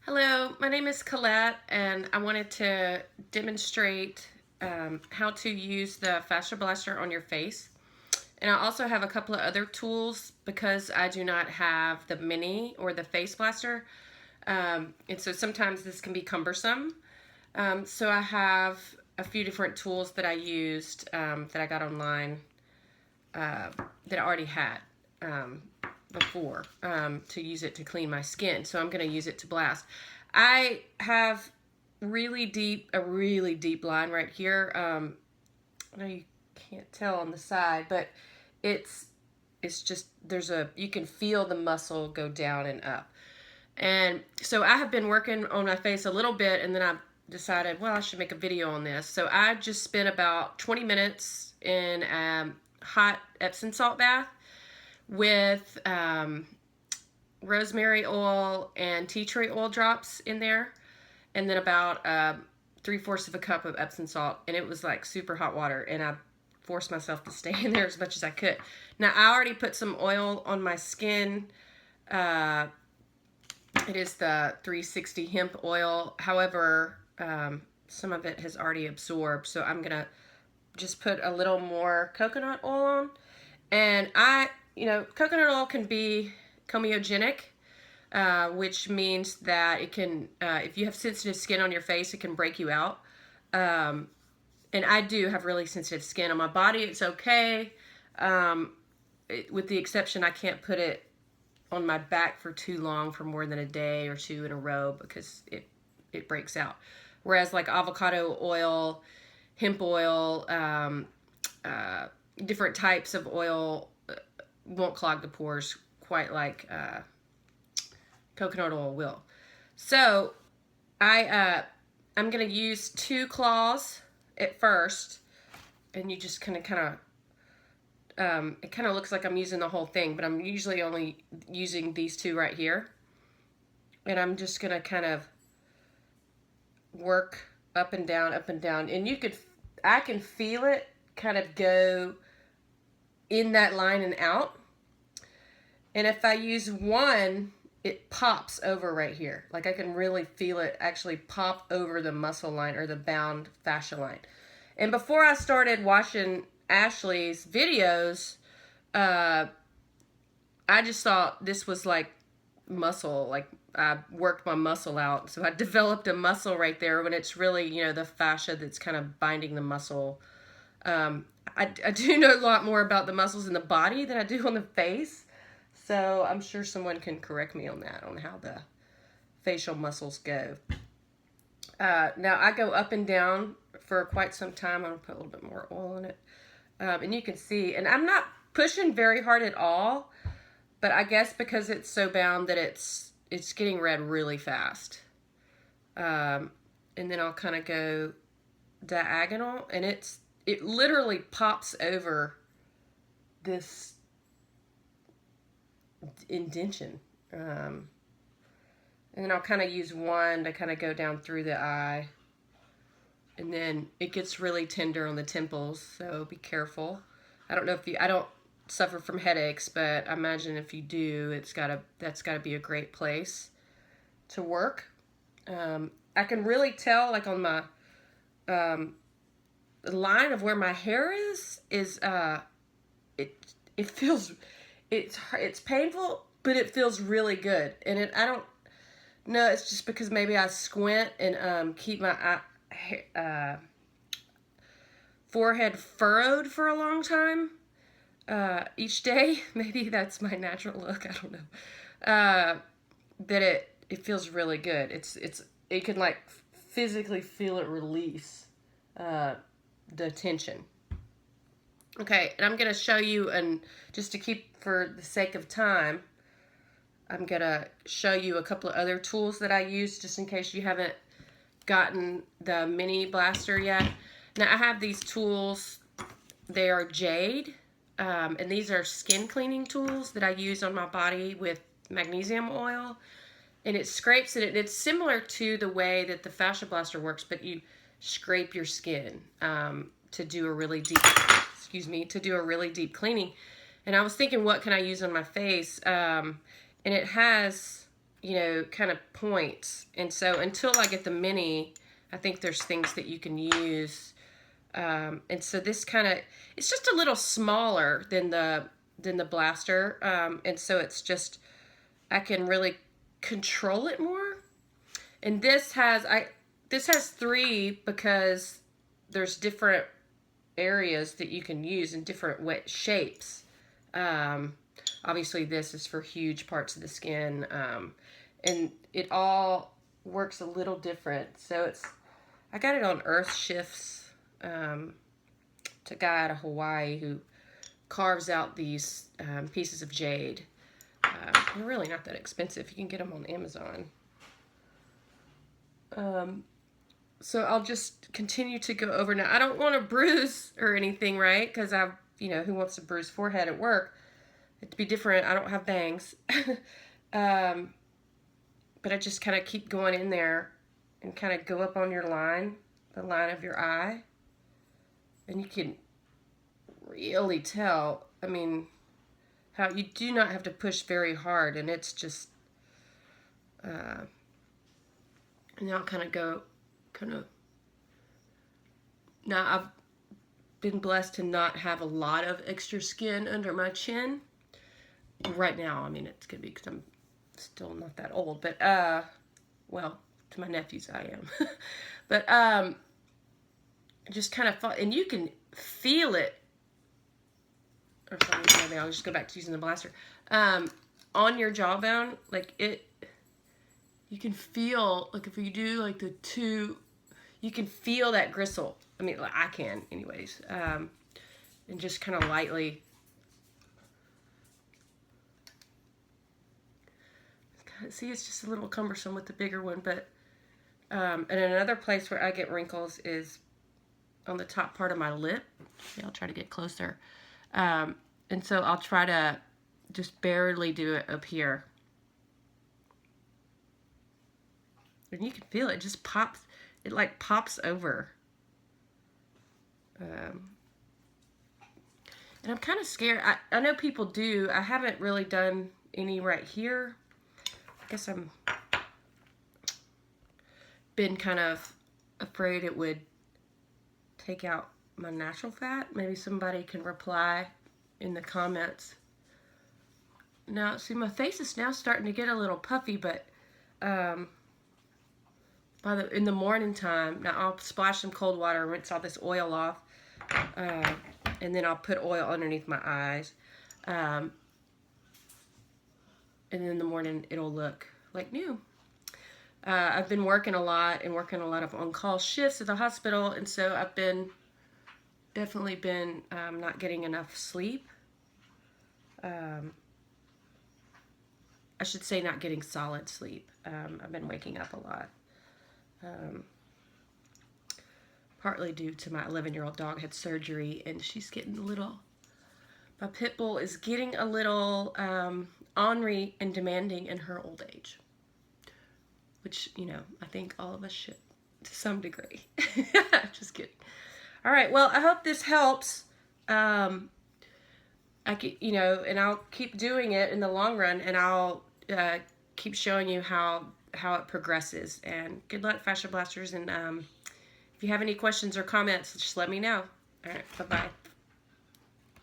Hello, my name is Colette, and I wanted to demonstrate how to use the Fascia Blaster on your face. And I also have a couple of other tools because I do not have the mini or the face blaster. And so sometimes this can be cumbersome. So I have a few different tools that I used that I got online that I already had before to use it to clean my skin. So I'm going to use it to blast. I have a really deep line right here. I know you can't tell on the side, but it's just you can feel the muscle go down and up. And so I have been working on my face a little bit, and then I decided, well, I should make a video on this. So I just spent about 20 minutes in a hot Epsom salt bath with rosemary oil and tea tree oil drops in there, and then about 3/4 of a cup of Epsom salt, and it was like super hot water, and I forced myself to stay in there as much as I could. Now I already put some oil on my skin. It is the 360 hemp oil. However, some of it has already absorbed, so I'm gonna just put a little more coconut oil on. And coconut oil can be comedogenic, which means that it can, if you have sensitive skin on your face, it can break you out. And I do have really sensitive skin on my body. It's okay. With the exception, I can't put it on my back for too long, for more than a day or two in a row, because it breaks out. Whereas like avocado oil, hemp oil, different types of oil won't clog the pores quite like coconut oil will. So I'm gonna use 2 claws at first, and you just kind of it kind of looks like I'm using the whole thing, but I'm usually only using these 2 right here. And I'm just gonna kind of work up and down, and I can feel it kind of go in that line and out. And if I use one, it pops over right here. Like I can really feel it actually pop over the muscle line or the bound fascia line. And before I started watching Ashley's videos, I just thought this was like muscle, like I worked my muscle out. So I developed a muscle right there when it's really, the fascia that's kind of binding the muscle. I do know a lot more about the muscles in the body than I do on the face. So I'm sure someone can correct me on that, on how the facial muscles go. Now I go up and down for quite some time. I'm going to put a little bit more oil in it. And you can see, and I'm not pushing very hard at all, but I guess because it's so bound that it's getting red really fast. And then I'll kind of go diagonal, and it literally pops over this indentation. And then I'll kind of use one to kind of go down through the eye. And then it gets really tender on the temples, so be careful. I don't know if I don't suffer from headaches, but I imagine if you do, that's gotta be a great place to work. I can really tell, like on my the line of where my hair is it feels, it's painful, but it feels really good. And I don't know, it's just because maybe I squint and keep my forehead furrowed for a long time each day. Maybe that's my natural look, I don't know. That it feels really good. It can like physically feel it release the tension. Okay, and I'm gonna show you, and just to keep, for the sake of time, I'm gonna show you a couple of other tools that I use, just in case you haven't gotten the mini blaster yet. Now I have these tools. They are jade, and these are skin cleaning tools that I use on my body with magnesium oil, and it scrapes it. It's similar to the way that the Fascia Blaster works, but you scrape your skin to do a really deep, cleaning. And I was thinking, what can I use on my face? And it has you know, kind of points. And so until I get the mini, I think there's things that you can use. And so this kind of, it's just a little smaller than the blaster. And so it's just, I can really control it more. And this has 3 because there's different areas that you can use in different wet shapes. Obviously this is for huge parts of the skin. And it all works a little different. So I got it on Earth Shifts. It's a guy out of Hawaii who carves out these pieces of jade. They're really not that expensive. You can get them on Amazon. So I'll just continue to go over. Now, I don't want to bruise or anything, right? Because you know, who wants to bruise forehead at work? It'd be different. I don't have bangs. But I just kind of keep going in there and kind of go up on your line, the line of your eye. And you can really tell, I mean, how you do not have to push very hard. And it's just, and now I'll kind of now I've been blessed to not have a lot of extra skin under my chin. Right now, I mean, it's going to be because I'm still not that old, but, well, to my nephews, I am. But, just kind of, and you can feel it, or maybe I'll just go back to using the blaster, on your jawbone, like you can feel, like if you do like the 2, you can feel that gristle. I mean, like I can anyways, and just kind of lightly. See, it's just a little cumbersome with the bigger one, but, and another place where I get wrinkles is on the top part of my lip. I'll try to get closer. And so I'll try to just barely do it up here. And you can feel it, just pops, it like pops over. And I'm kind of scared. I know people do. I haven't really done any right here. I guess I'm been kind of afraid it would take out my natural fat. Maybe somebody can reply in the comments. Now, see, my face is now starting to get a little puffy, but in the morning time, now I'll splash some cold water, rinse all this oil off, and then I'll put oil underneath my eyes. And then in the morning, it'll look like new. I've been working a lot and working a lot of on-call shifts at the hospital, and so I've definitely been not getting enough sleep. I should say not getting solid sleep. I've been waking up a lot. Partly due to my 11-year-old dog had surgery, and she's getting a little, my pit bull is getting a little ornery and demanding in her old age. Which, you know, I think all of us should to some degree. Just kidding. All right, well, I hope this helps. You know, and I'll keep doing it in the long run, and I'll keep showing you how it progresses. And good luck, Fascia Blasters, and if you have any questions or comments, just let me know. All right, bye-bye.